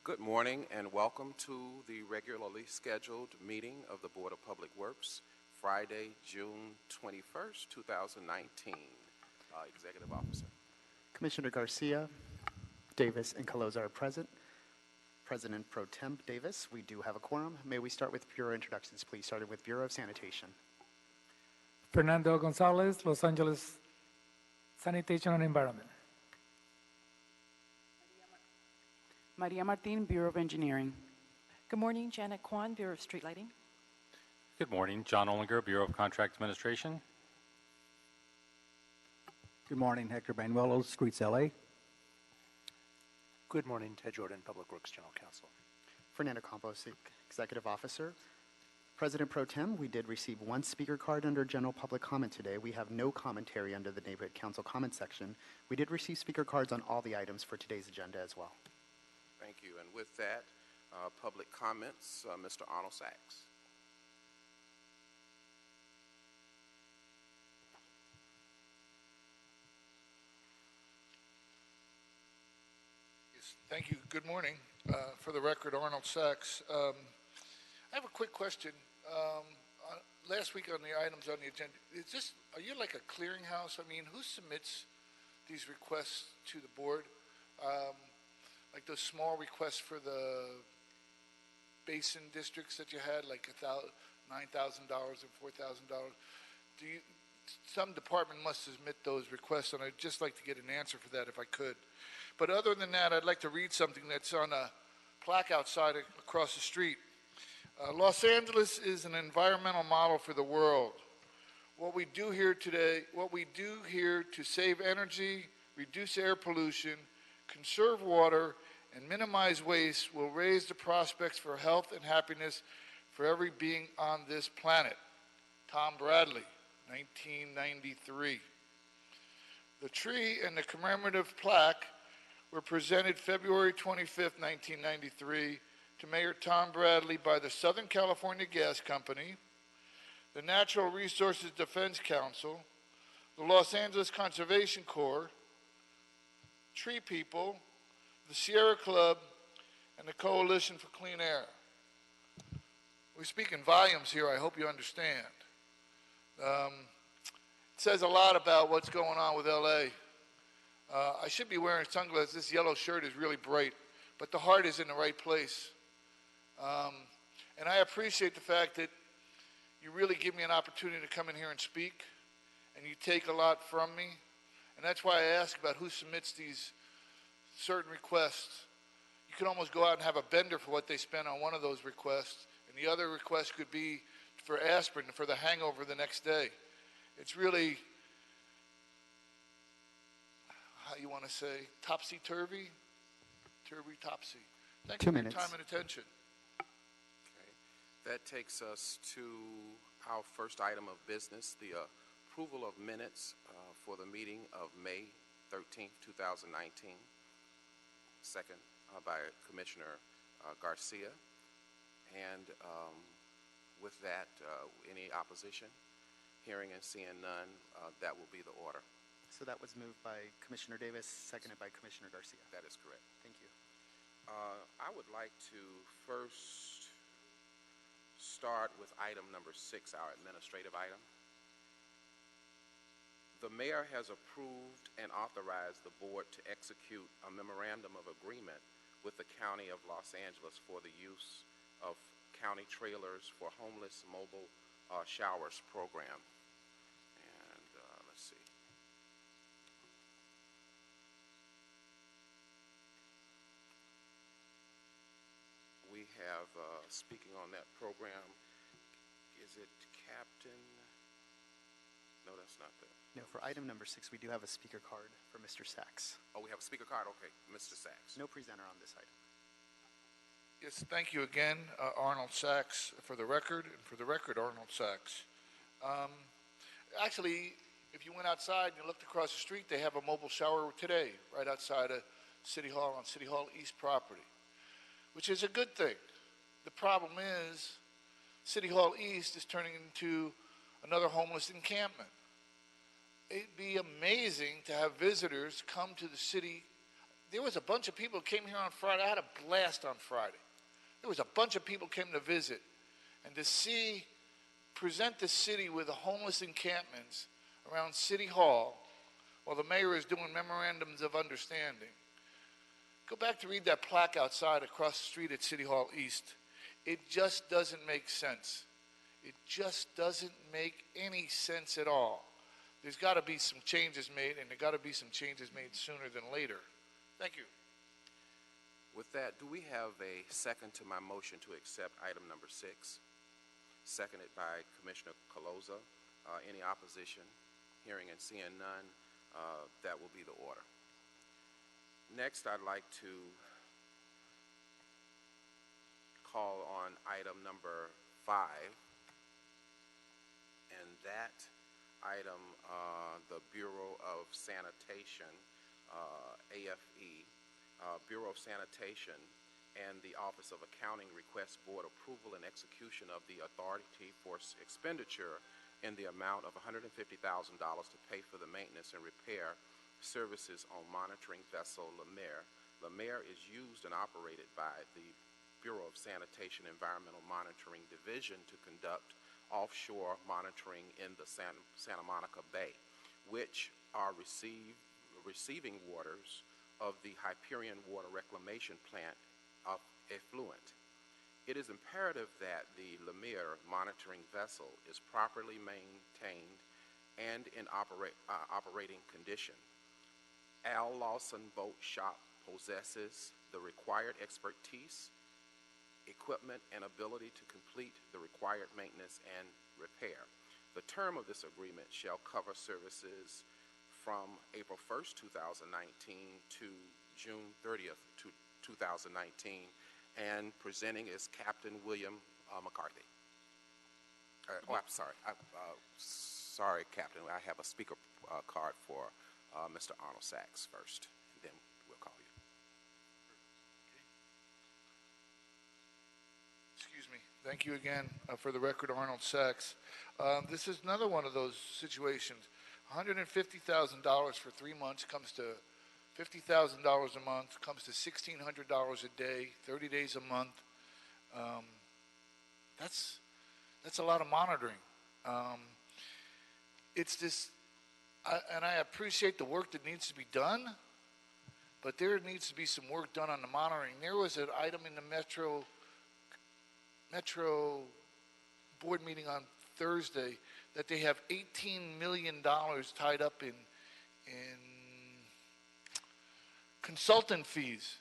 Good morning and welcome to the regularly scheduled meeting of the Board of Public Works, Friday, June 21st, 2019. Executive Officer. Commissioner Garcia, Davis, and Caloza are present. President Pro Tem Davis, we do have a quorum. May we start with Bureau introductions, please, starting with Bureau of Sanitation. Fernando Gonzalez, Los Angeles Sanitation and Environment. Maria Martin, Bureau of Engineering. Good morning, Janet Kwan, Bureau of Street Lighting. Good morning, John Olinger, Bureau of Contract Administration. Good morning, Hector Banuelos, Streets LA. Good morning, Ted Jordan, Public Works General Counsel. Fernando Campos, Executive Officer. President Pro Tem, we did receive one speaker card under general public comment today. We have no commentary under the Neighborhood Council comment section. We did receive speaker cards on all the items for today's agenda as well. Thank you. And with that, public comments, Mr. Arnold Sachs. Yes, thank you. Good morning. For the record, Arnold Sachs. I have a quick question. Last week on the items on the agenda, are you like a clearinghouse? I mean, who submits these requests to the board? Like those small requests for the basin districts that you had, like $9,000 and $4,000. Some department must submit those requests, and I'd just like to get an answer for that if I could. But other than that, I'd like to read something that's on a plaque outside across the street. Los Angeles is an environmental model for the world. What we do here to save energy, reduce air pollution, conserve water, and minimize waste will raise the prospects for health and happiness for every being on this planet. Tom Bradley, 1993. The tree and the commemorative plaque were presented February 25th, 1993 to Mayor Tom Bradley by the Southern California Gas Company, the Natural Resources Defense Council, the Los Angeles Conservation Corps, Tree People, the Sierra Club, and the Coalition for Clean Air. We speak in volumes here, I hope you understand. It says a lot about what's going on with LA. I should be wearing sunglasses. This yellow shirt is really bright, but the heart is in the right place. And I appreciate the fact that you really give me an opportunity to come in here and speak, and you take a lot from me. And that's why I ask about who submits these certain requests. You can almost go out and have a bender for what they spend on one of those requests, and the other request could be for aspirin for the hangover the next day. It's really, how you want to say, topsy-turvy? Turvy-topsy. Thank you for your time and attention. Okay. That takes us to our first item of business, the approval of minutes for the meeting of May 13th, 2019. Second by Commissioner Garcia. And with that, any opposition? Hearing and seeing none, that will be the order. So that was moved by Commissioner Davis, seconded by Commissioner Garcia. That is correct. Thank you. I would like to first start with item number 6, our administrative item. The mayor has approved and authorized the board to execute a memorandum of agreement with the County of Los Angeles for the use of county trailers for homeless mobile showers program. And let's see. We have, speaking on that program, is it Captain? No, that's not the. No, for item number 6, we do have a speaker card for Mr. Sachs. Oh, we have a speaker card? Okay, Mr. Sachs. No presenter on this item. Yes, thank you again, Arnold Sachs, for the record, and for the record, Arnold Sachs. Actually, if you went outside and you looked across the street, they have a mobile shower today, right outside of City Hall on City Hall East property, which is a good thing. The problem is City Hall East is turning into another homeless encampment. It'd be amazing to have visitors come to the city there was a bunch of people who came here on Friday. I had a blast on Friday. There was a bunch of people came to visit, and to see, present the city with the homeless encampments around City Hall while the mayor is doing memorandums of understanding. Go back to read that plaque outside across the street at City Hall East. It just doesn't make sense. It just doesn't make any sense at all. There's got to be some changes made, and there got to be some changes made sooner than later. Thank you. With that, do we have a second to my motion to accept item number 6? Seconded by Commissioner Coloza. Any opposition? Hearing and seeing none, that will be the order. Next, I'd like to call on item number 5, and that item, the Bureau of Sanitation, AFE, Bureau of Sanitation, and the Office of Accounting request board approval and execution of the authority for expenditure in the amount of $150,000 to pay for the maintenance and repair services on monitoring vessel Lemaire. Lemaire is used and operated by the Bureau of Sanitation Environmental Monitoring Division to conduct offshore monitoring in the Santa Monica Bay, which are receiving waters of the Hyperion Water Reclamation Plant of effluent. It is imperative that the Lemaire monitoring vessel is properly maintained and in operating condition. Al Lawson Boat Shop possesses the required expertise, equipment, and ability to complete the required maintenance and repair. The term of this agreement shall cover services from April 1st, 2019 to June 30th, 2019, and presenting is Captain William McCarthy. I'm sorry. Sorry, Captain. I have a speaker card for Mr. Arnold Sachs first, and then we'll call you. Excuse me. Thank you again. For the record, Arnold Sachs. This is another one of those situations. $150,000 for 3 months comes to $50,000 a month, comes to $1,600 a day, 30 days a month. That's a lot of monitoring. It's this, and I appreciate the work that needs to be done, but there needs to be some work done on the monitoring. There was an item in the Metro board meeting on Thursday that they have $18 million tied up in consultant fees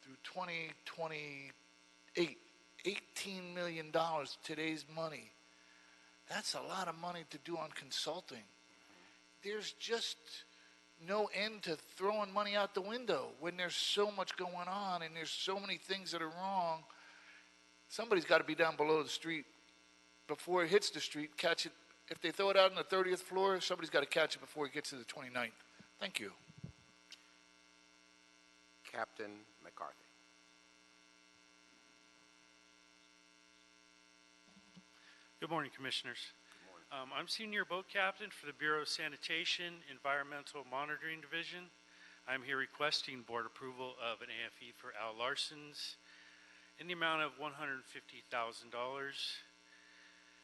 through 2028. $18 million, today's money. That's a lot of money to do on consulting. There's just no end to throwing money out the window when there's so much going on and there's so many things that are wrong. Somebody's got to be down below the street before it hits the street, catch it. If they throw it out on the 30th floor, somebody's got to catch it before it gets to the 29th. Thank you. Captain McCarthy. Good morning, Commissioners. Good morning. I'm Senior Boat Captain for the Bureau of Sanitation Environmental Monitoring Division. I'm here requesting board approval of an AFE for Al Larson's in the amount of $150,000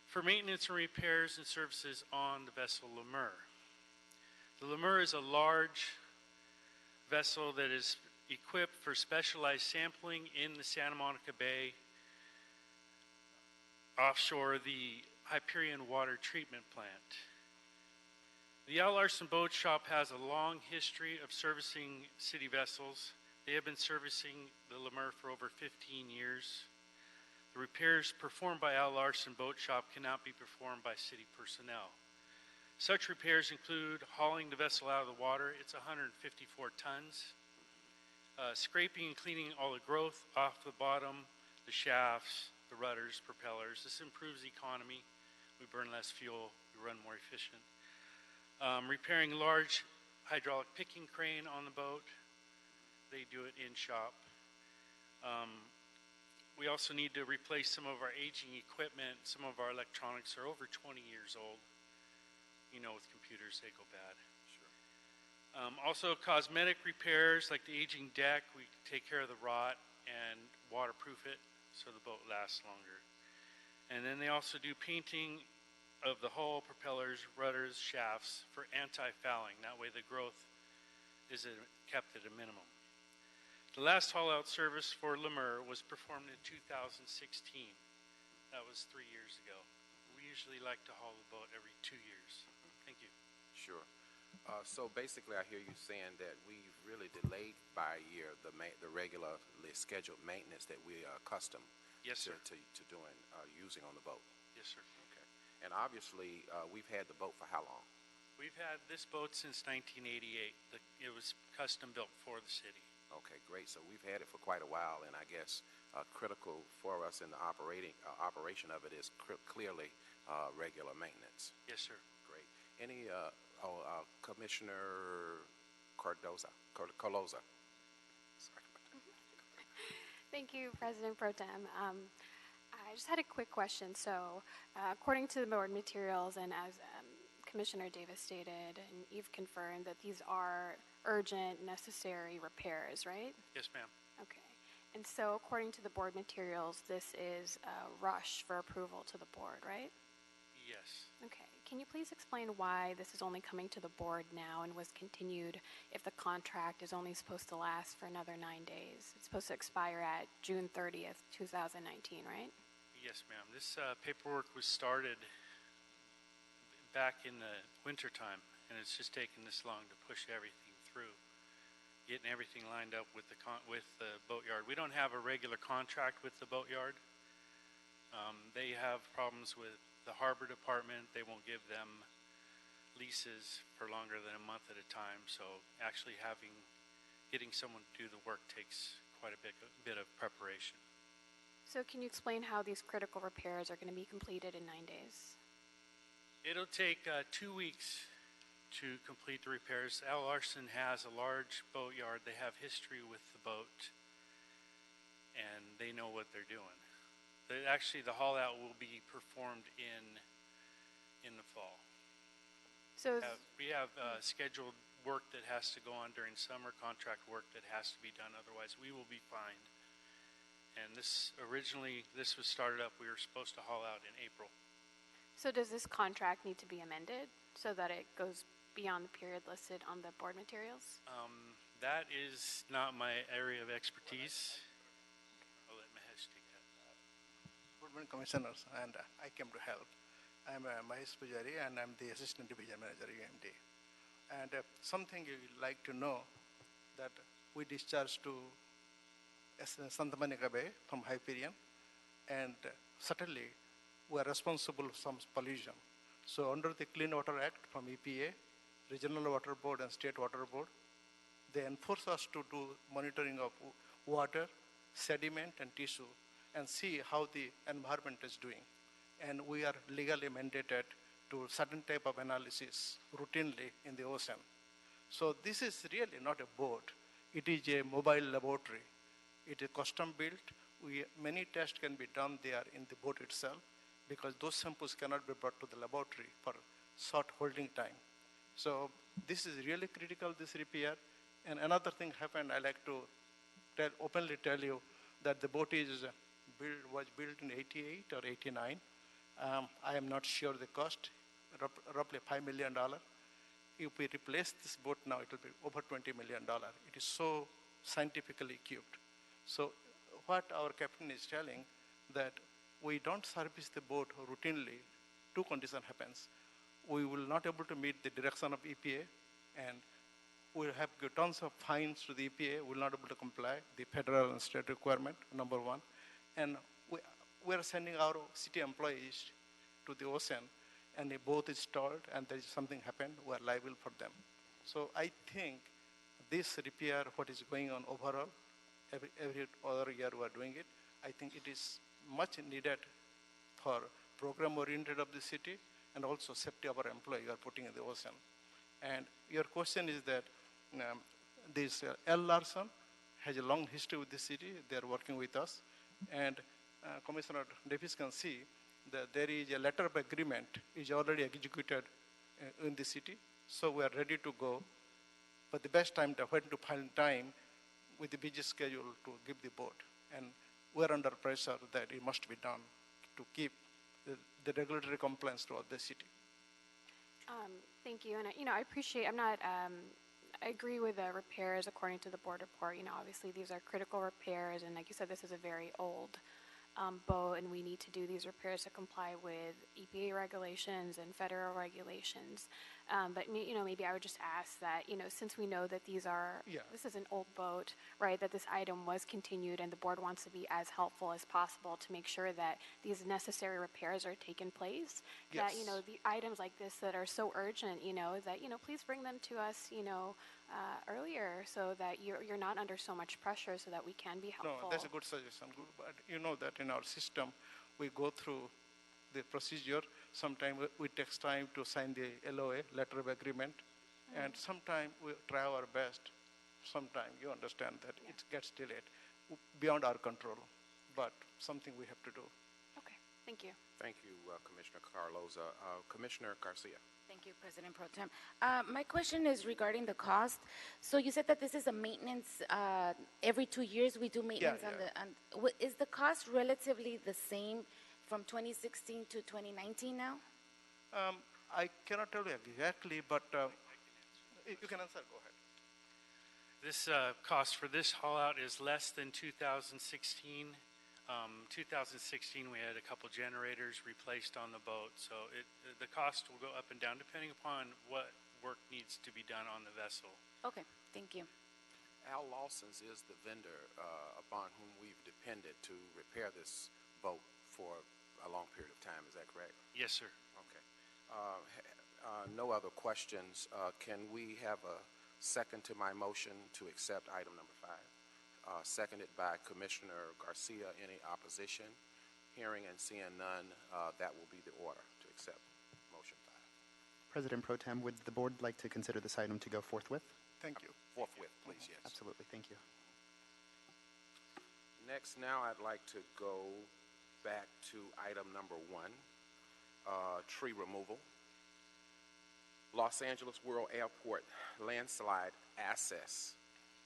for maintenance and repairs and services on the vessel Lemaire. The Lemaire is a large vessel that is equipped for specialized sampling in the Santa Monica Bay offshore the Hyperion Water Treatment Plant. The Al Larson Boat Shop has a long history of servicing city vessels. They have been servicing the Lemaire for over 15 years. The repairs performed by Al Larson Boat Shop cannot be performed by city personnel. Such repairs include hauling the vessel out of the water. It's 154 tons. Scraping and cleaning all the growth off the bottom, the shafts, the rudders, propellers. This improves the economy. We burn less fuel. We run more efficient. Repairing large hydraulic picking crane on the boat. They do it in shop. We also need to replace some of our aging equipment. Some of our electronics are over 20 years old. You know, with computers, they go bad. Sure. Also cosmetic repairs like the aging deck, we take care of the rot and waterproof it so the boat lasts longer. And then they also do painting of the hull, propellers, rudders, shafts for anti-fouling. That way the growth is kept at a minimum. The last haul-out service for Lemur was performed in 2016. That was 3 years ago. We usually like to haul the boat every 2 years. Thank you. Sure. So basically, I hear you saying that we've really delayed by a year the regularly scheduled maintenance that we are accustomed Yes, sir. to doing, using on the boat. Yes, sir. Okay. And obviously, we've had the boat for how long? We've had this boat since 1988. It was custom built for the city. Okay, great. So we've had it for quite a while, and I guess critical for us in the operation of it is clearly regular maintenance. Yes, sir. Great. Any Commissioner Coloza? Sorry. Thank you, President Pro Tem. I just had a quick question. So, according to the board materials, and as Commissioner Davis stated, and you've confirmed that these are urgent, necessary repairs, right? Yes, ma'am. Okay. And so, according to the board materials, this is a rush for approval to the board, right? Yes. Okay. Can you please explain why this is only coming to the board now and was continued if the contract is only supposed to last for another 9 days? It's supposed to expire at June 30th, 2019, right? Yes, ma'am. This paperwork was started back in the wintertime, and it's just taken this long to push everything through, getting everything lined up with the boatyard. We don't have a regular contract with the boatyard. They have problems with the harbor department. They won't give them leases for longer than a month at a time. So actually getting someone to do the work takes quite a bit of preparation. So can you explain how these critical repairs are going to be completed in 9 days? It'll take 2 weeks to complete the repairs. Al Larson has a large boatyard. They have history with the boat, and they know what they're doing. Actually, the haul out will be performed in the fall. So We have scheduled work that has to go on during summer, contract work that has to be done. Otherwise, we will be fined. And this was started up. We were supposed to haul out in April. So does this contract need to be amended so that it goes beyond the period listed on the board materials? That is not my area of expertise. I'll let Mahesh take that. Good morning, Commissioners, and I came to help. I'm Mahesh Pujari, and I'm the Assistant Division Manager, UMD. And something you'd like to know that we discharged to Santa Monica Bay from Hyperion, and certainly we are responsible for some pollution. So under the Clean Water Act from EPA, Regional Water Board and State Water Board, they enforce us to do monitoring of water, sediment, and tissue, and see how the environment is doing. And we are legally mandated to certain type of analysis routinely in the ocean. So this is really not a boat. It is a mobile laboratory. It is custom built. Many tests can be done there in the boat itself because those samples cannot be brought to the laboratory for short holding time. So this is really critical, this repair. And another thing happened, I like to openly tell you that the boat was built in 88 or 89. I am not sure the cost, roughly $5 million. If we replace this boat now, it will be over $20 million. It is so scientifically equipped. So what our captain is telling, that we don't service the boat routinely, two conditions happens. We will not able to meet the direction of EPA, and we'll have tons of fines to the EPA. We'll not able to comply the federal and state requirement, number one. And we are sending our city employees to the ocean, and the boat is stalled, and there is something happened, we are liable for them. So I think this repair, what is going on overall, every other year we are doing it, I think it is much needed for program oriented of the city and also safety of our employee you are putting in the ocean. And your question is that this L. Larson has a long history with the city. They are working with us. And Commissioner Davis can see that there is a letter of agreement is already executed in the city. So we are ready to go. but the best time to when to find time with the busy schedule to give the boat. And we're under pressure that it must be done to keep the regulatory compliance throughout the city. Thank you, and I appreciate. I agree with the repairs according to the board report. Obviously these are critical repairs, and like you said, this is a very old boat, and we need to do these repairs to comply with EPA regulations and federal regulations. But maybe I would just ask that since we know that this is an old boat, right? That this item was continued, and the board wants to be as helpful as possible to make sure that these necessary repairs are taken place. Yes. That the items like this that are so urgent, that please bring them to us, earlier, so that you're not under so much pressure, so that we can be helpful. No, that's a good suggestion. But you know that in our system, we go through the procedure. Sometimes we take time to sign the LOA, letter of agreement, and sometimes we try our best. Sometimes you understand that it gets delayed beyond our control, but something we have to do. Okay, thank you. Thank you, Commissioner Carloza. Commissioner Garcia. Thank you, President Pro Tem. My question is regarding the cost. So you said that this is a maintenance, every 2 years we do maintenance is the cost relatively the same from 2016 to 2019 now? I cannot tell you exactly, but you can answer. Go ahead. This cost for this haul out is less than 2016. 2016, we had a couple generators replaced on the boat, so the cost will go up and down depending upon what work needs to be done on the vessel. Okay, thank you. Al Lawson's is the vendor upon whom we've depended to repair this boat for a long period of time. Is that correct? Yes, sir. Okay. No other questions. Can we have a second to my motion to accept item number 5? Seconded by Commissioner Garcia. Any opposition? Hearing and seeing none, that will be the order to accept motion 5. President Pro Tem, would the board like to consider this item to go forthwith? Thank you. Forthwith, please, yes. Absolutely, thank you. Next, now I'd like to go back to item number 1, tree removal. Los Angeles World Airport landslide access.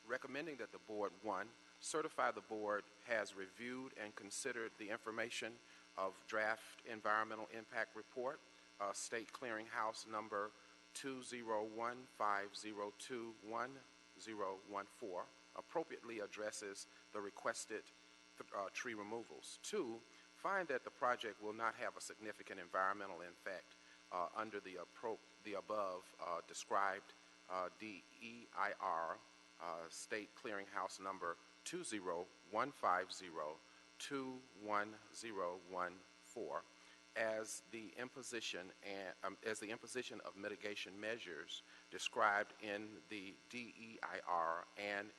Recommending that the board, 1, certify the board has reviewed and considered the information of draft environmental impact report, State Clearinghouse number 20150211014, appropriately addresses the requested tree removals. 2, find that the project will not have a significant environmental impact under the above described DEIR State Clearinghouse number 20150211014 as the imposition of mitigation measures described in the DEIR and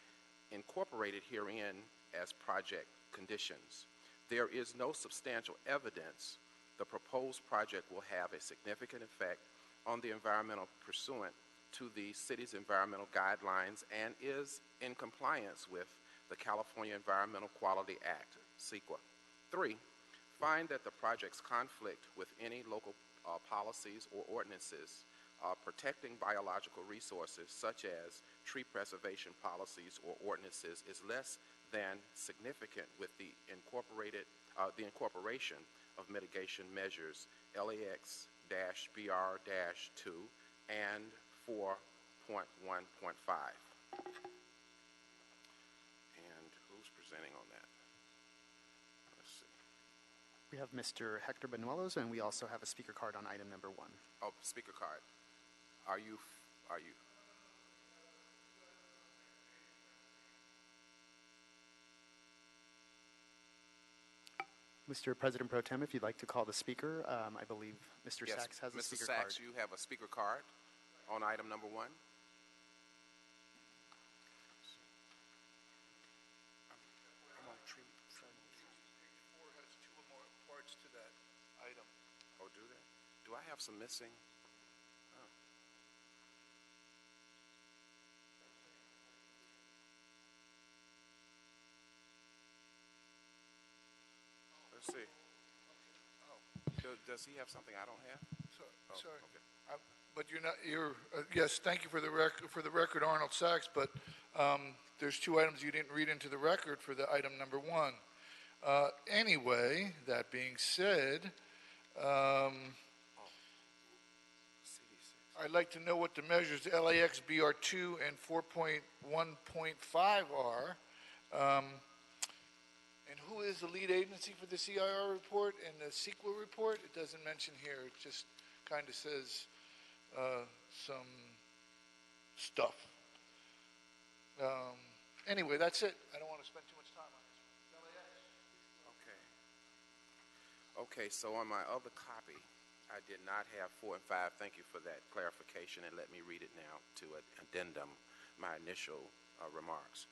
incorporated herein as project conditions. There is no substantial evidence the proposed project will have a significant effect on the environmental pursuant to the city's environmental guidelines and is in compliance with the California Environmental Quality Act, CEQA. 3, find that the project's conflict with any local policies or ordinances protecting biological resources such as tree preservation policies or ordinances is less than significant with the incorporation of mitigation measures LAX-BR-2 and 4.1.5. And who's presenting on that? Let's see. We have Mr. Hector Benuelos, and we also have a speaker card on item number 1. Oh, speaker card. Are you? Mr. President Pro Tem, if you'd like to call the speaker, I believe Mr. Yes, Sachs has a Mr. speaker Sachs, card. you have a speaker card on item number 1. Oh, do they? Do I have some missing? Oh. Let's see. Oh. Does he have something I don't have? Sorry. okay. But yes, thank you for the record, Arnold Sachs, but there's two items you didn't read into the record for the item number one. Anyway, that being said, I'd like to know what the measures LAX BR2 and 4.1.5 are. And who is the lead agency for the CIR report and the CEQA report? It doesn't mention here. It just kind of says some stuff. Anyway, that's it. I don't want to spend too much time on this. Okay, so on my other copy, I did not have 4 and 5. Thank you for that clarification, and let me read it now to addendum my initial remarks.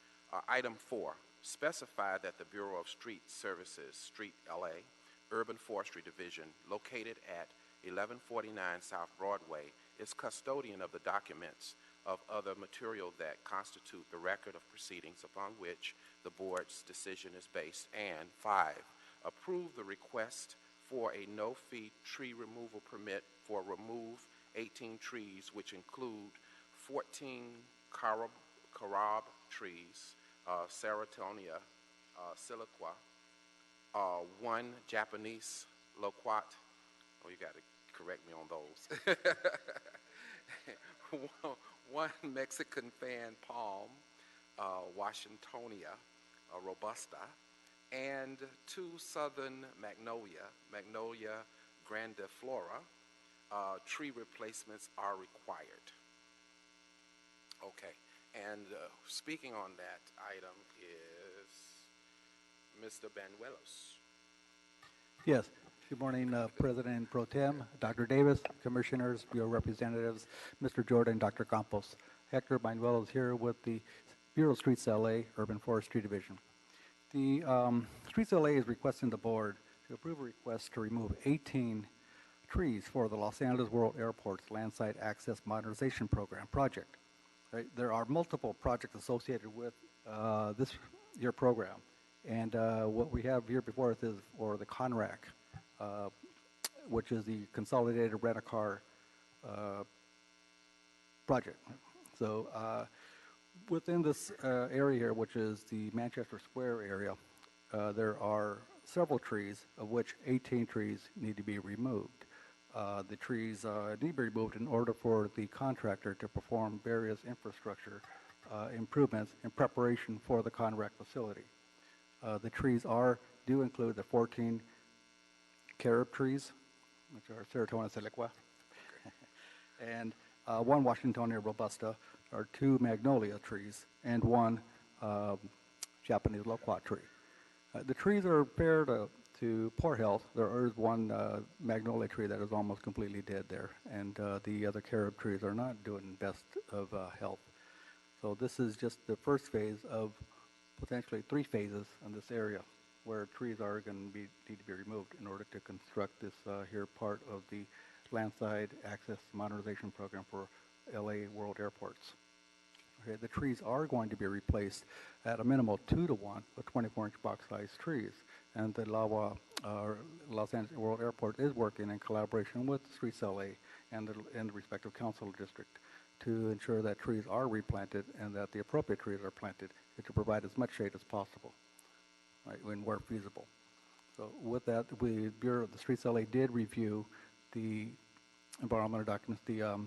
Item 4, specify that the Bureau of Street Services, Street LA, Urban Forestry Division, located at 1149 South Broadway, is custodian of the documents of other material that constitute the record of proceedings upon which the board's decision is based. And 5, approve the request for a no-fee tree removal permit for remove 18 trees, which include 14 carob trees, Serratonia siliqua, 1 Japanese loquat. Oh, you got to correct me on those. 1 Mexican fan palm, Washingtonia robusta, and 2 southern magnolia grandiflora. Tree replacements are required. Okay, and speaking on that item is Mr. Banuelos. Yes. Good morning, President Pro Tem, Dr. Davis, Commissioners, Bureau Representatives, Mr. Jordan, Dr. Campos. Hector Banuelos is here with the Bureau of Streets LA Urban Forestry Division. The Streets LA is requesting the board to approve a request to remove 18 trees for the Los Angeles World Airport's Landside Access Modernization Program project. Right? There are multiple projects associated with this year program, and what we have here before us is for the CONRAC, which is the Consolidated Rent-A-Car project. So within this area here, which is the Manchester Square area, there are several trees, of which 18 trees need to be removed. The trees need to be removed in order for the contractor to perform various infrastructure improvements in preparation for the CONRAC facility. The trees do include the 14 carob trees, which are Serratonia siliqua, and 1 Washingtonia robusta, or 2 magnolia trees, and 1 Japanese loquat tree. The trees are fair to poor health. There is 1 magnolia tree that is almost completely dead there, and the other carob trees are not doing best of health. So this is just the first phase of potentially 3 phases in this area, where trees are going to need to be removed in order to construct this here part of the Landside Access Modernization Program for LA World Airports. Okay, the trees are going to be replaced at a minimum 2-to-1 with 24-inch box-sized trees, and the Los Angeles World Airport is working in collaboration with Streets LA and the respective council district to ensure that trees are replanted and that the appropriate trees are planted to provide as much shade as possible, right, when where feasible. So with that, the Bureau of the Streets LA did review the environmental documents, the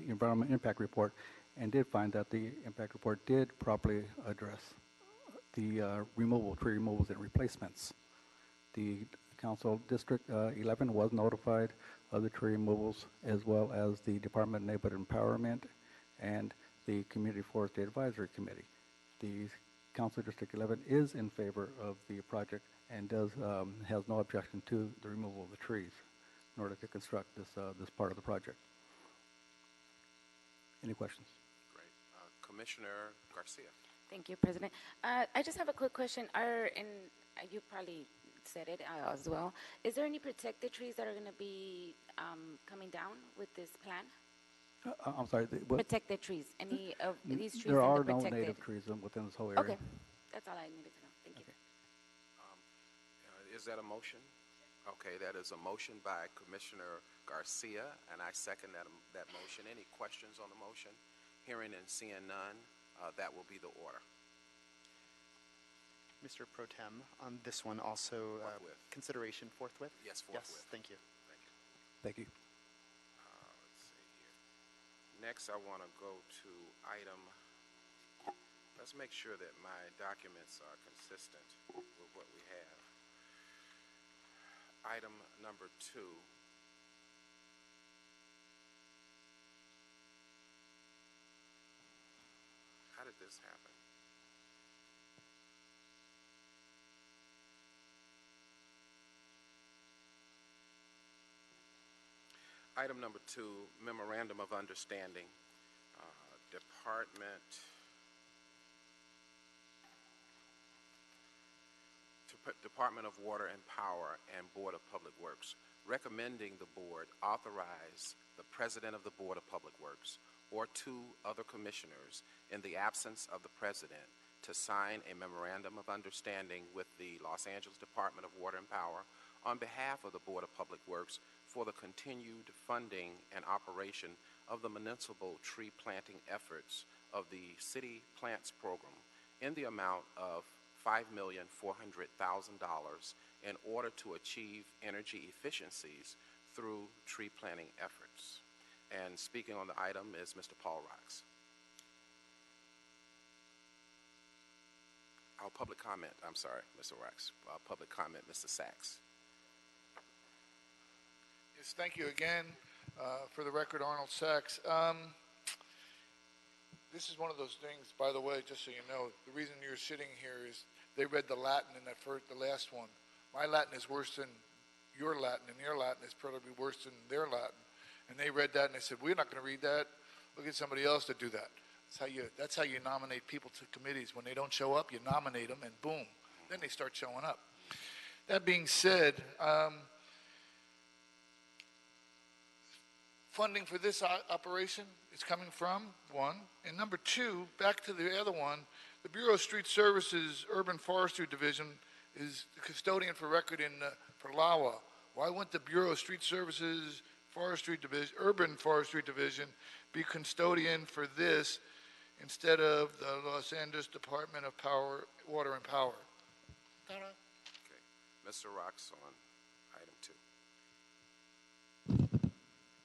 environmental impact report, and did find that the impact report did properly address the tree removals and replacements. The Council District 11 was notified of the tree removals, as well as the Department of Neighborhood Empowerment and the Community Forestry Advisory Committee. The Council District 11 is in favor of the project and has no objection to the removal of the trees in order to construct this part of the project. Any questions? Great. Commissioner Garcia. Thank you, President. I just have a quick question. And you probably said it as well. Is there any protected trees that are going to be coming down with this plan? I'm sorry. Protected trees. Any of these trees? There are the no protected? native trees within this whole area. Okay. That's all I needed to know. Thank you. Is that a motion? Okay, that is a motion by Commissioner Garcia, and I second that motion. Any questions on the motion? Hearing and seeing none, that will be the order. Mr. Pro Tem, on this one also, Forthwith. consideration forthwith? Yes, forthwith. Yes, thank you. Thank you. Thank you. Let's see here. Next, I want to go to item, let's make sure that my documents are consistent with what we have. Item number 2. How did this happen? Item number 2, Memorandum of Understanding, Department of Water and Power and Board of Public Works, recommending the board authorize the President of the Board of Public Works or 2 other commissioners in the absence of the President to sign a Memorandum of Understanding with the Los Angeles Department of Water and Power on behalf of the Board of Public Works for the continued funding and operation of the municipal tree planting efforts of the City Plants Program in the amount of $5,400,000 in order to achieve energy efficiencies through tree planting efforts. And speaking on the item is Mr. Paul Rocks. Public comment, I'm sorry, Mr. Rocks. Public comment, Mr. Sachs. Yes, thank you again. For the record, Arnold Sachs. This is one of those things, by the way, just so you know, the reason you're sitting here is they read the Latin in the last one. My Latin is worse than your Latin, and your Latin is probably worse than their Latin. And they read that, and they said, we're not going to read that. We'll get somebody else to do that. That's how you nominate people to committees. When they don't show up, you nominate them, and boom, then they start showing up. That being said, funding for this operation is coming from, 1. And number 2, back to the other one, the Bureau of Street Services Urban Forestry Division is the custodian for record for LAWA. Why wouldn't the Bureau of Street Services Forestry Division, Urban Forestry Division, be custodian for this instead of the Los Angeles Department of Water and Power? Okay. Mr. Rocks on item 2.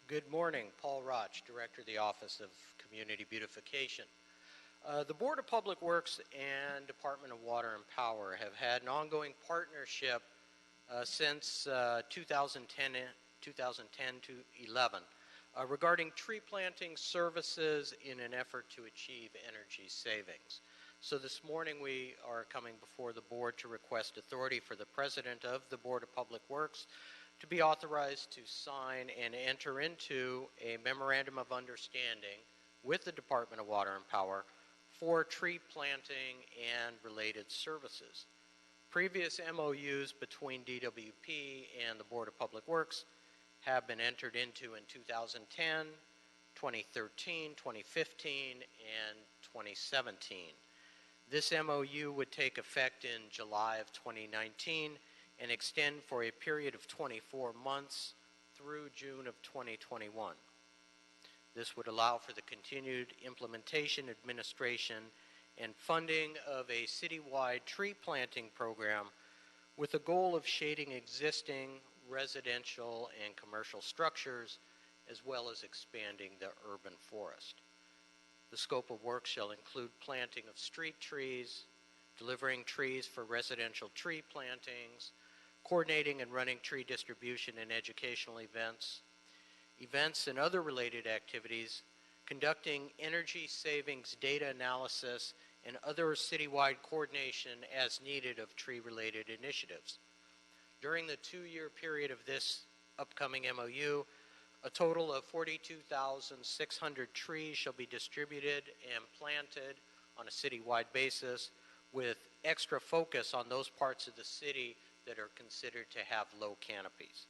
Good morning. Paul Roch, Director of the Office of Community Beautification. The Board of Public Works and Department of Water and Power have had an ongoing partnership since 2010 to 11 regarding tree planting services in an effort to achieve energy savings. So this morning we are coming before the board to request authority for the President of the Board of Public Works to be authorized to sign and enter into a memorandum of understanding with the Department of Water and Power for tree planting and related services. Previous MOUs between DWP and the Board of Public Works have been entered into in 2010, 2013, 2015, and 2017. This MOU would take effect in July of 2019 and extend for a period of 24 months through June of 2021. This would allow for the continued implementation, administration, and funding of a citywide tree planting program with the goal of shading existing residential and commercial structures, as well as expanding the urban forest. The scope of work shall include planting of street trees, delivering trees for residential tree plantings, coordinating and running tree distribution and educational events and other related activities, conducting energy savings data analysis, and other citywide coordination as needed of tree-related initiatives. During the 2-year period of this upcoming MOU, a total of 42,600 trees shall be distributed and planted on a citywide basis, with extra focus on those parts of the city that are considered to have low canopies.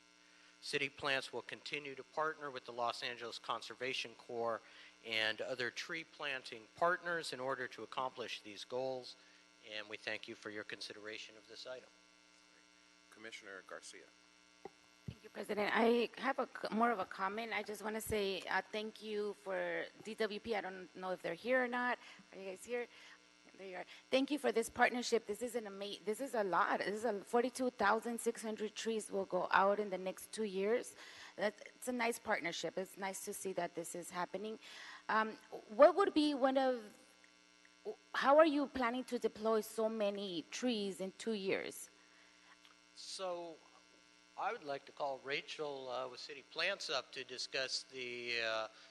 City Plants will continue to partner with the Los Angeles Conservation Corps and other tree planting partners in order to accomplish these goals, and we thank you for your consideration of this item. Commissioner Garcia. you, President. I have more of a comment. I just want to say thank you for DWP. I don't know if they're here or not. Are you guys here? There you are. Thank you for this partnership. This is this is a lot. This is 42,600 trees will go out in the next 2 years. It's a nice partnership. It's nice to see that this is happening. What would be how are you planning to deploy so many trees in 2 years? So I would like to call Rachel with City Plants up to discuss the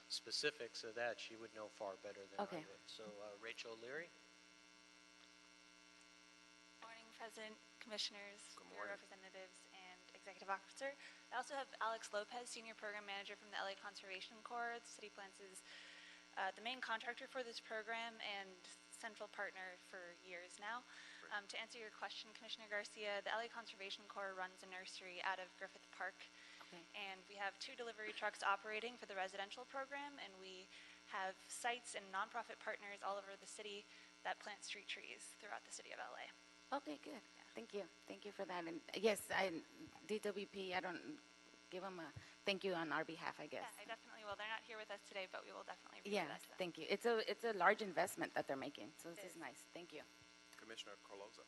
specifics of that. She would know far better than I would. So Rachel Leary. Morning, President, Commissioners, Board Representatives, and Executive Officer. I also have Alex Lopez, Senior Program Manager from the LA Conservation Corps. City Plants is the main contractor for this program and central partner for years now. To answer your question, Commissioner Garcia, the LA Conservation Corps runs a nursery out of Griffith Park, and we have 2 delivery trucks operating for the residential program, and we have sites and nonprofit partners all over the city that plant street trees throughout the city of LA. Okay, good. Yeah. Thank you. Thank you for that. And yes, DWP, I don't give them a thank you on our behalf, I guess. Yeah, I definitely will. They're not here with us today, but we will definitely reach out to them. Thank you. It's a large investment that they're making, so this is nice. Thank you. Commissioner Carloza.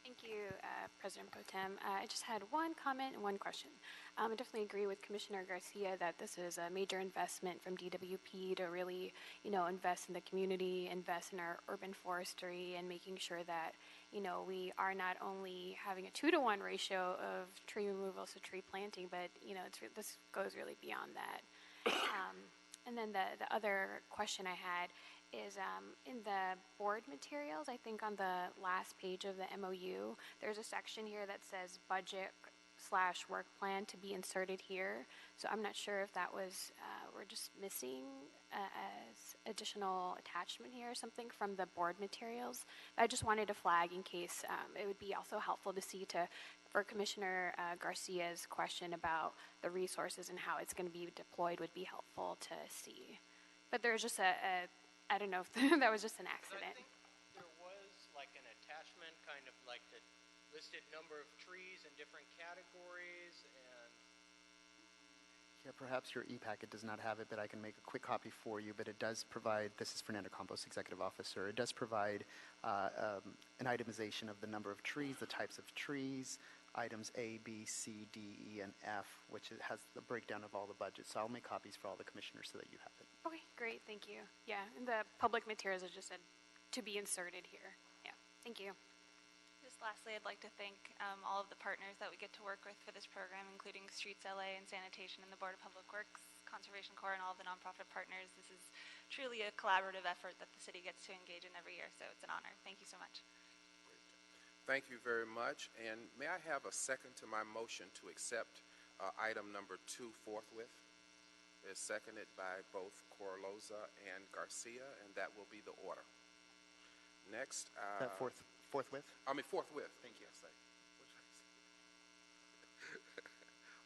Thank you, President Pro Tem. I just had one comment and one question. I definitely agree with Commissioner Garcia that this is a major investment from DWP to really, invest in the community, invest in our urban forestry, and making sure that, we are not only having a 2-to-1 ratio of tree removals to tree planting, but, this goes really beyond that. And then the other question I had is in the board materials, I think on the last page of the MOU, there's a section here that says budget/work plan to be inserted here. So I'm not sure if that was, we're just missing as additional attachment here or something from the board materials. I just wanted to flag in case it would be also helpful to see for Commissioner Garcia's question about the resources and how it's going to be deployed would be helpful to see. But there's just I don't know if that was just an accident. I think there was like an attachment, kind of like the listed number of trees in different categories and... Yeah, perhaps your e-packet does not have it, but I can make a quick copy for you. But it does provide, this is Fernando Campos, Executive Officer, it does provide an itemization of the number of trees, the types of trees, items A, B, C, D, E, and F, which has the breakdown of all the budgets. So I'll make copies for all the commissioners so that you have it. Okay, great, thank you. Yeah, and the public materials is just said to be inserted here. Yeah, thank you. Just lastly, I'd like to thank all of the partners that we get to work with for this program, including Streets LA and Sanitation and the Board of Public Works, Conservation Corps, and all of the nonprofit partners. This is truly a collaborative effort that the city gets to engage in every year, so it's an honor. Thank you so much. Thank you very much. And may I have a second to my motion to accept item number 2 forthwith? It's seconded by both Corloza and Garcia, and that will be the order. Next. Forthwith? I mean, forthwith. Thank you.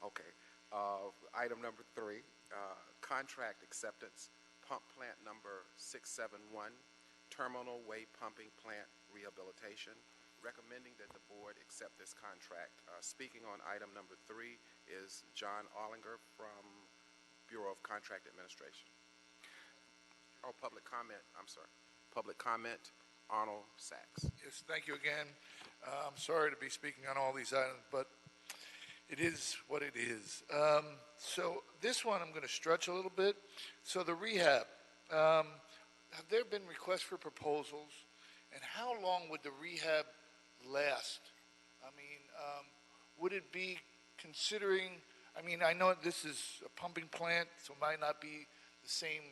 Okay. Item number 3, contract acceptance, pump plant number 671, terminal way pumping plant rehabilitation. Recommending that the board accept this contract. Speaking on item number 3 is John Ollinger from Bureau of Contract Administration. Oh, public comment. I'm sorry. Public comment, Arnold Sachs. Yes, thank you again. I'm sorry to be speaking on all these items, but it is what it is. So this one I'm going to stretch a little bit. So the rehab, have there been requests for proposals? And how long would the rehab last? I mean, would it be considering, I know this is a pumping plant, so it might not be the same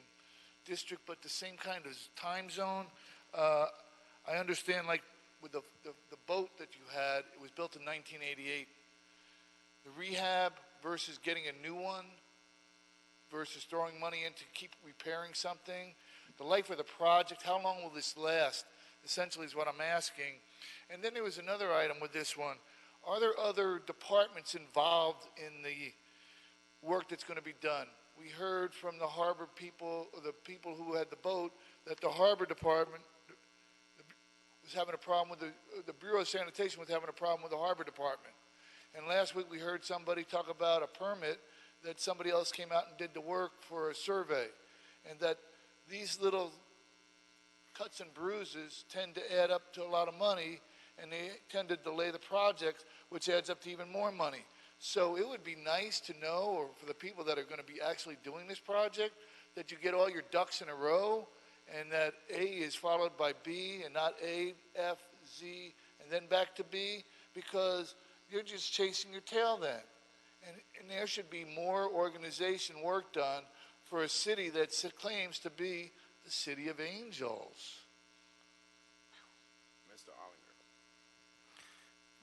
district, but the same kind of time zone. I understand, like, with the boat that you had, it was built in 1988. The rehab versus getting a new one versus throwing money in to keep repairing something. The life of the project, how long will this last? Essentially is what I'm asking. And then there was another item with this one. Are there other departments involved in the work that's going to be done? We heard from the harbor people, the people who had the boat, that the harbor department was having a problem with the Bureau of Sanitation was having a problem with the harbor department. And last week we heard somebody talk about a permit that somebody else came out and did the work for a survey, and that these little cuts and bruises tend to add up to a lot of money, and they tend to delay the project, which adds up to even more money. So it would be nice to know, or for the people that are going to be actually doing this project, that you get all your ducks in a row, and that A is followed by B, and not A, F, Z, and then back to B, because you're just chasing your tail then. And there should be more organization work done for a city that claims to be the city of angels. Mr. Ollinger.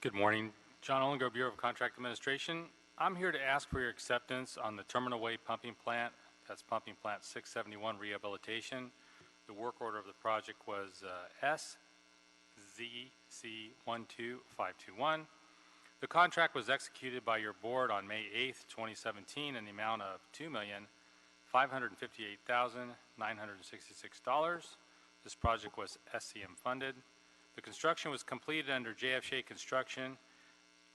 Good morning. John Ollinger, Bureau of Contract Administration. I'm here to ask for your acceptance on the Terminal Way Pumping Plant. That's Pumping Plant 671 Rehabilitation. The work order of the project was SZC12521. The contract was executed by your board on May 8th, 2017 in the amount of $2,558,966. This project was SCM funded. The construction was completed under JFJ Construction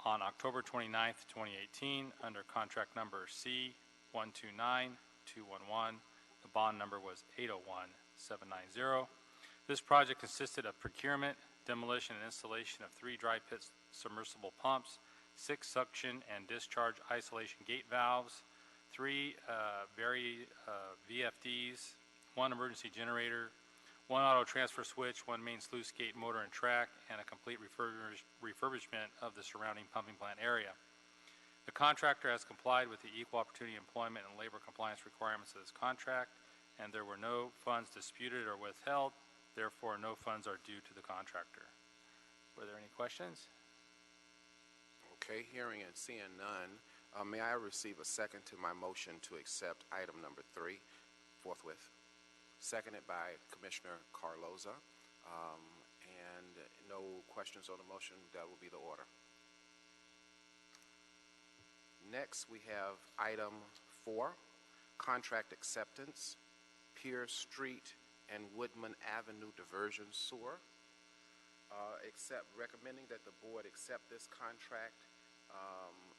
on October 29th, 2018 under contract number C129211. The bond number was 801790. This project consisted of procurement, demolition, and installation of 3 dry pit submersible pumps, 6 suction and discharge isolation gate valves, 3 VFDs, 1 emergency generator, 1 auto transfer switch, 1 main sluice gate motor and track, and a complete refurbishment of the surrounding pumping plant area. The contractor has complied with the equal opportunity employment and labor compliance requirements of this contract, and there were no funds disputed or withheld. Therefore, no funds are due to the contractor. Were there any questions? Okay, hearing and seeing none, may I receive a second to my motion to accept item number 3 forthwith? Seconded by Commissioner Carloza. And no questions on the motion. That will be the order. Next, we have item 4, contract acceptance, Pierce Street and Woodman Avenue Diversion Sewer. Recommending that the board accept this contract.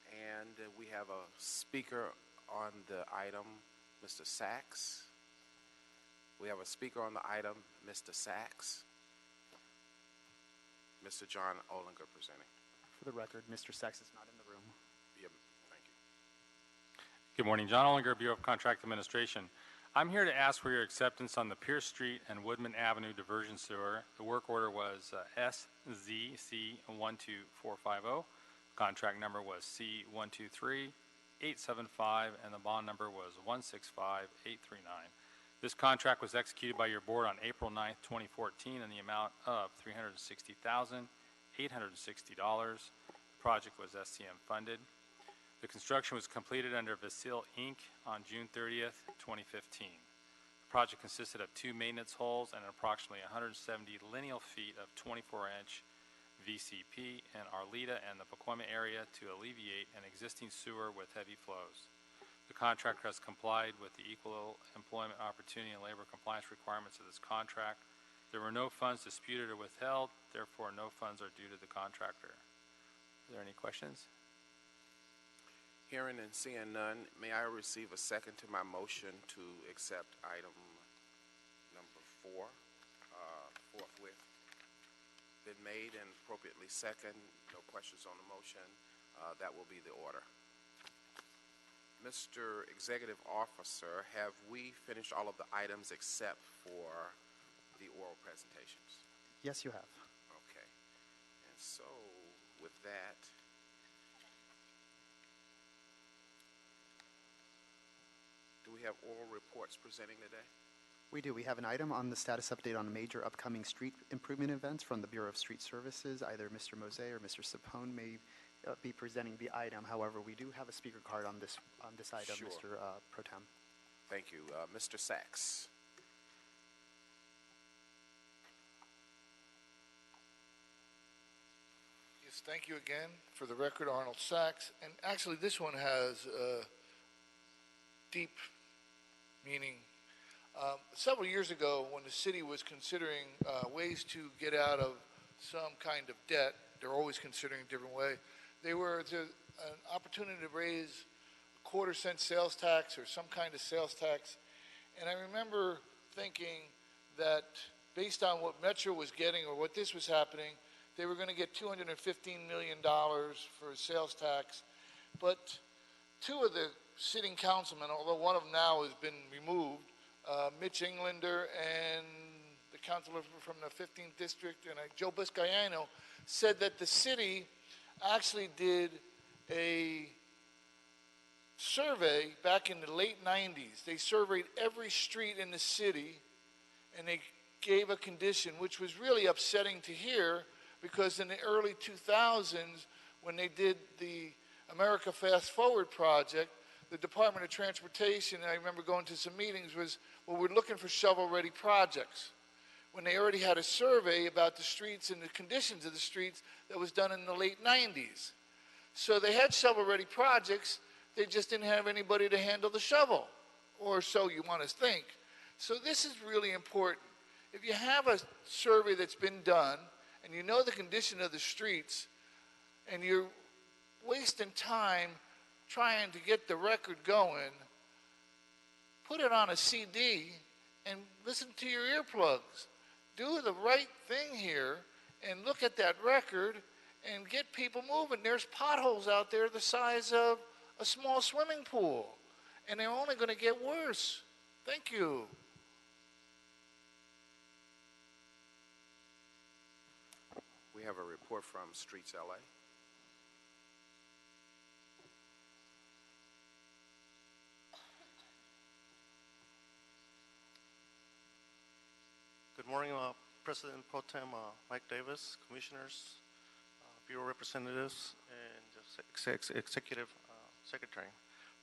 And we have a speaker on the item, Mr. Sachs. We have a speaker on the item, Mr. Sachs. Mr. John Ollinger presenting. For the record, Mr. Sachs is not in the room. Yep, thank you. Good morning. John Ollinger, Bureau of Contract Administration. I'm here to ask for your acceptance on the Pierce Street and Woodman Avenue Diversion Sewer. The work order was SZC12450. Contract number was C123875, and the bond number was 165839. This contract was executed by your board on April 9th, 2014 in the amount of $360,860. The project was SCM funded. The construction was completed under Vasile Inc. on June 30th, 2015. The project consisted of 2 maintenance holes and approximately 170 lineal feet of 24-inch VCP in Arleta and the Pacoima area to alleviate an existing sewer with heavy flows. The contractor has complied with the equal employment opportunity and labor compliance requirements of this contract. There were no funds disputed or withheld, therefore no funds are due to the contractor. Are there any questions? Hearing and seeing none, may I receive a second to my motion to accept item number 4 forthwith? Been made and appropriately second. No questions on the motion. That will be the order. Mr. Executive Officer, have we finished all of the items except for the oral presentations? Yes, you have. Okay. And so, with that, do we have oral reports presenting today? We do. We have an item on the status update on major upcoming street improvement events from the Bureau of Street Services. Either Mr. Mose or Mr. Sapone may be presenting the item. However, we do have a speaker card on this item, Sure. Mr. Pro Tem. Thank you. Mr. Sachs. Yes, thank you again. For the record, Arnold Sachs. And actually, this one has deep meaning. Several years ago, when the city was considering ways to get out of some kind of debt, they're always considering a different way, they were an opportunity to raise a quarter-cent sales tax or some kind of sales tax. And I remember thinking that based on what Metro was getting or what this was happening, they were going to get $215 million for a sales tax. But two of the sitting councilmen, although one of them now has been removed, Mitch Englander and the councilor from the 15th district, and Joe Buscayano, said that the city actually did a survey back in the late 90s. They surveyed every street in the city, and they gave a condition, which was really upsetting to hear, because in the early 2000s, when they did the America Fast Forward project, the Department of Transportation, and I remember going to some meetings, was, well, we're looking for shovel-ready projects, when they already had a survey about the streets and the conditions of the streets that was done in the late 90s. So they had shovel-ready projects, they just didn't have anybody to handle the shovel, or so you want to think. So this is really important. If you have a survey that's been done, and you know the condition of the streets, and you're wasting time trying to get the record going, put it on a CD and listen to your earplugs. Do the right thing here and look at that record and get people moving. There's potholes out there the size of a small swimming pool, and they're only going to get worse. Thank you. We have a report from Streets LA. Good morning, President Pro Tem Mike Davis, Commissioners, Bureau Representatives, and Executive Secretary.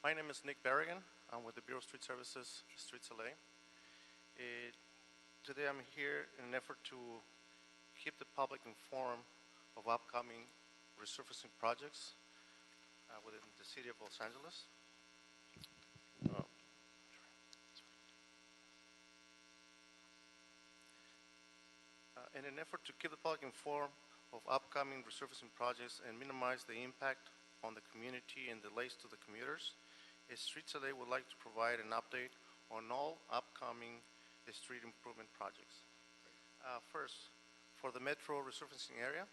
My name is Nick Berrigan. I'm with the Bureau of Street Services, Streets LA. Today I'm here in an effort to keep the public informed of upcoming resurfacing projects within the city of Los Angeles. In an effort to keep the public informed of upcoming resurfacing projects and minimize the impact on the community and delays to the commuters, Streets LA would like to provide an update on all upcoming street improvement projects. First, for the Metro resurfacing area,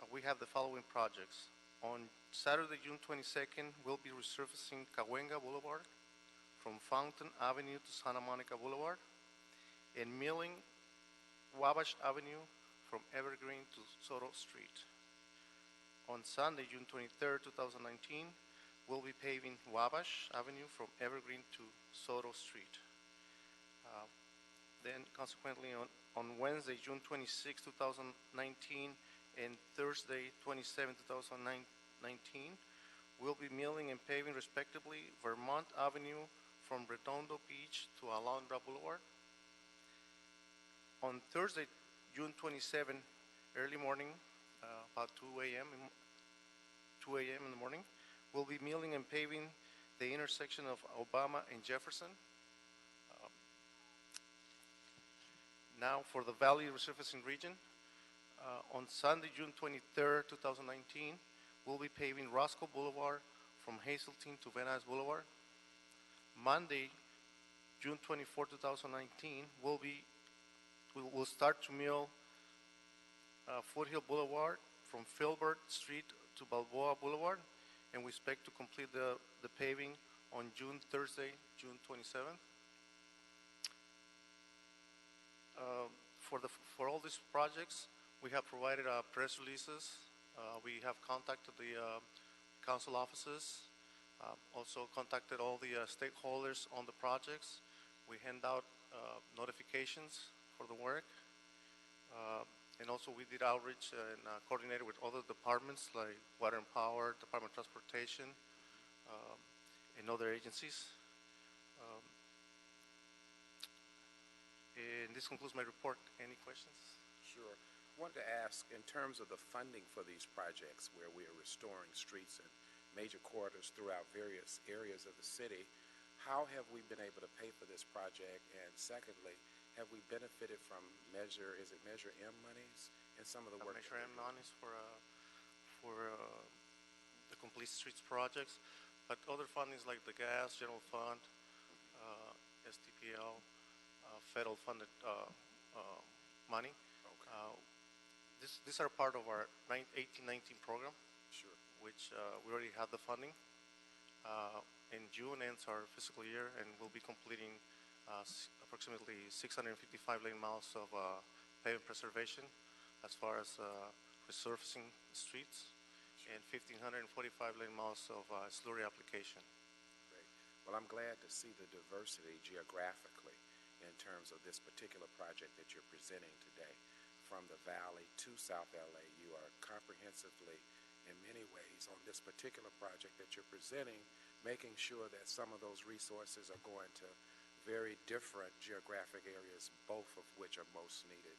we have the following projects. On Saturday, June 22nd, we'll be resurfacing Cahuenga Boulevard from Fountain Avenue to Santa Monica Boulevard and milling Wabash Avenue from Evergreen to Soto Street. On Sunday, June 23rd, 2019, we'll be paving Wabash Avenue from Evergreen to Soto Street. Then, consequently, on Wednesday, June 26, 2019, and Thursday, 27, 2019, we'll be milling and paving, respectively, Vermont Avenue from Redondo Beach to Alondra Boulevard. On Thursday, June 27, early morning, about 2 a.m. in the morning, we'll be milling and paving the intersection of Obama and Jefferson. Now for the Valley Resurfacing Region, on Sunday, June 23, 2019, we'll be paving Roscoe Boulevard from Hazeltine to Van Nuys Boulevard. Monday, June 24, 2019, we'll start to mill Foothill Boulevard from Filbert Street to Balboa Boulevard, and we expect to complete the paving on Thursday, June 27th. For all these projects, we have provided press releases. We have contacted the council offices, also contacted all the stakeholders on the projects. We hand out notifications for the work. And also we did outreach and coordinated with other departments like Water and Power, Department of Transportation, and other agencies. And this concludes my report. Any questions? Sure. I wanted to ask, in terms of the funding for these projects where we are restoring streets and major corridors throughout various areas of the city, how have we been able to pay for this project? And secondly, have we benefited from Measure M monies in some of the work? Measure M monies for the the complete streets projects. But other fundings like the gas, general fund, STPL, federal funded money. These are part of our 18-19 program, Sure. which we already have the funding. In June ends our fiscal year, and we'll be completing approximately 655 lane miles of pavement preservation as far as resurfacing streets, and 1,545 lane miles of slurry application. Great. Well, I'm glad to see the diversity geographically in terms of this particular project that you're presenting today. From the Valley to South LA, you are comprehensively, in many ways, on this particular project that you're presenting, making sure that some of those resources are going to very different geographic areas, both of which are most needed.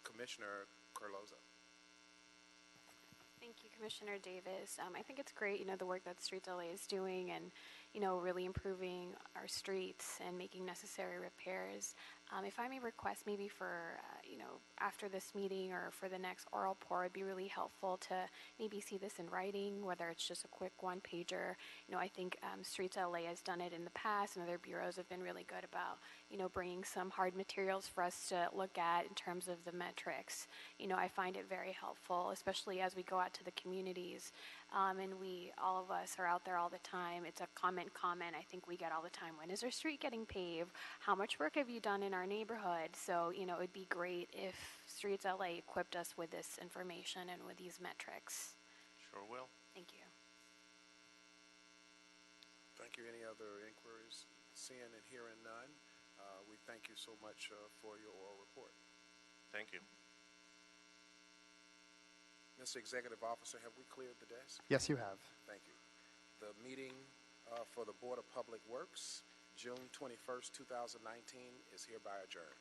Commissioner Carloza. Thank you, Commissioner Davis. I think it's great, the work that Streets LA is doing and, really improving our streets and making necessary repairs. If I may request maybe for, after this meeting or for the next oral pour, it'd be really helpful to maybe see this in writing, whether it's just a quick one-pager. I think Streets LA has done it in the past, and other bureaus have been really good about, bringing some hard materials for us to look at in terms of the metrics. I find it very helpful, especially as we go out to the communities, and all of us are out there all the time. It's a comment I think we get all the time. When is our street getting paved? How much work have you done in our neighborhood? So, it would be great if Streets LA equipped us with this information and with these metrics. Sure will. Thank you. Thank you. Any other inquiries? Seeing and hearing none, we thank you so much for your oral report. Thank you. Mr. Executive Officer, have we cleared the desk? Yes, you have. Thank you. The meeting for the Board of Public Works, June 21st, 2019, is hereby adjourned.